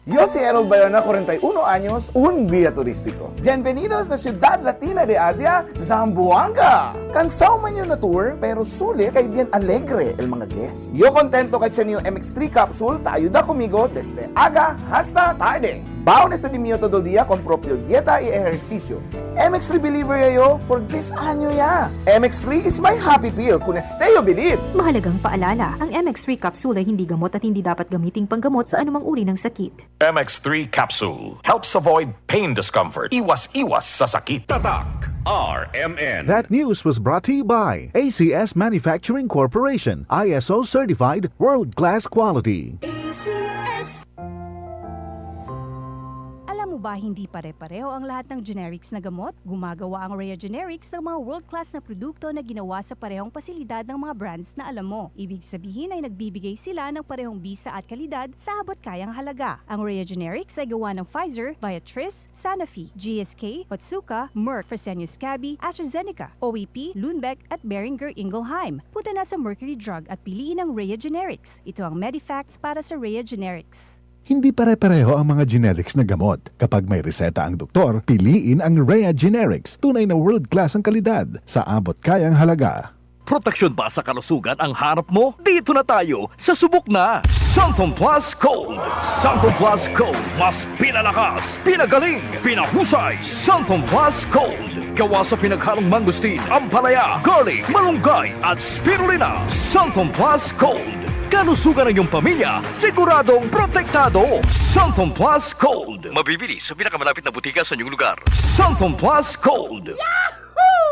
Yo si Harold Bayona, 41 años, un guía turístico. Bienvenidos na Ciudad Latina de Asia, Zamboanga! Kansaw man yung na tour, pero sulit kay bien alegre el mga guests. Yo contento kay sa new MX3 capsule, tayo da kumigo desde aga hasta tarde. Baon este di mio todo día con propio dieta y ejercicio. MX3 believer yo por 10 año ya. MX3 is my happy pill kung este yo believe. Mahalagang paalala, ang MX3 capsule ay hindi gamot at hindi dapat gamiting panggamot sa anumang uri ng sakit. MX3 capsule helps avoid pain discomfort. Iwas-iwas sa sakit. Tatak RMN. That news was brought to you by ACS Manufacturing Corporation, ISO certified world-class quality. Alam mo ba hindi pare-pareho ang lahat ng generics na gamot? Gumagawa ang Rhea Generics ng mga world-class na produkto na ginawa sa parehong pasilidad ng mga brands na alam mo. Ibig sabihin ay nagbibigay sila ng parehong bisa at kalidad sa abot kayang halaga. Ang Rhea Generics ay gawa ng Pfizer, Viatris, Sanofi, GSK, Otsuka, Merck, Fresenius Kabi, AstraZeneca, OEP, Lundbeck at Boehringer Ingelheim. Punta na sa Mercury Drug at piliin ang Rhea Generics. Ito ang Medifacts para sa Rhea Generics. Hindi pare-pareho ang mga generics na gamot. Kapag may reseta ang doktor, piliin ang Rhea Generics. Tunay na world-class ang kalidad sa abot kayang halaga. Proteksyon ba sa kalusugan ang hanap mo? Dito na tayo sa subok na Santhom Plus Cold. Santhom Plus Cold. Mas pinalakas, pinagaling, pinahusay. Santhom Plus Cold. Gawa sa pinaghalong mangustin, ampalaya, garlic, malunggay at spirulina. Santhom Plus Cold. Kalusugan ng iyong pamilya, siguradong protektado. Santhom Plus Cold. Mabibili sa pinakamalapit na butika sa inyong lugar. Santhom Plus Cold.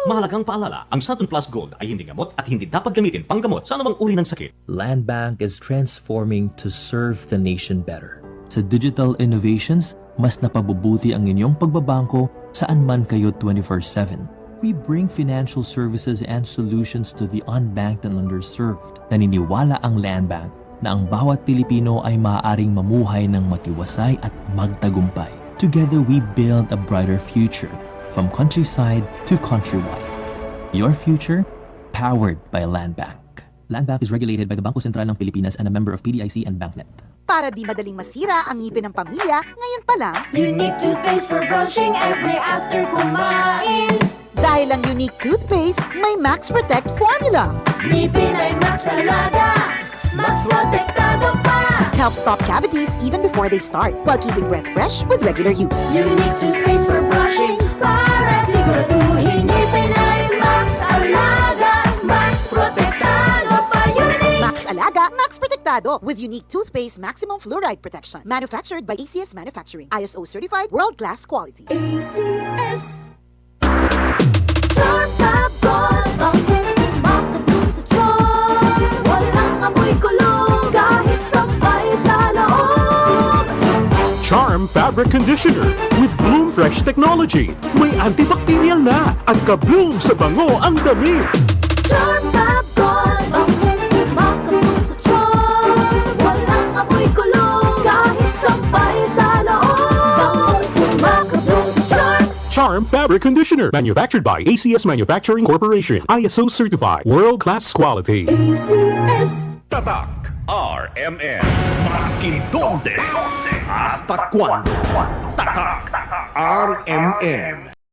Mahalagang paalala, ang Santhom Plus Gold ay hindi gamot at hindi dapat gamitin panggamot sa anumang uri ng sakit. Land Bank is transforming to serve the nation better. Sa digital innovations, mas napabubuti ang inyong pagbabangko saan man kayo 24/7. We bring financial services and solutions to the unbanked and underserved. Naniniwala ang Land Bank na ang bawat Pilipino ay maaaring mamuhay ng matiwasay at magtagumpay. Together we build a brighter future, from countryside to countrywide. Your future, powered by Land Bank. Land Bank is regulated by the Bangko Sentral ng Pilipinas and a member of PDIC and BancNet. Para di madaling masira ang ngipin ng pamilya, ngayon pa lang, Unique toothpaste for brushing every after kumain. dahil ang unique toothpaste, may Max Protect formula. Ngipin ay Max Alaga, Max Protektado pa. Helps stop cavities even before they start, while keeping breath fresh with regular use. Unique toothpaste for brushing para siguraduhin ngipin ay Max Alaga, Max Protektado pa. Unique! Max Alaga, Max Protectado with unique toothpaste maximum fluoride protection. Manufactured by ACS Manufacturing, ISO certified world-class quality. ACS. Charm Tabon, bangkeng makatulong sa tiyan. Walang amoy kulong kahit sabay sa loob. Charm Fabric Conditioner with Bloom Fresh Technology. May antibacterial na at ka-bloom sa bango ang damit. Charm Tabon, bangkeng makatulong sa tiyan. Walang amoy kulong kahit sabay sa loob. Bangkeng makatulong sa tiyan. Charm Fabric Conditioner. Manufactured by ACS Manufacturing Corporation. ISO certified. World-class quality. ACS. Tatak RMN. Maskin donde, hasta cuando. Tatak RMN.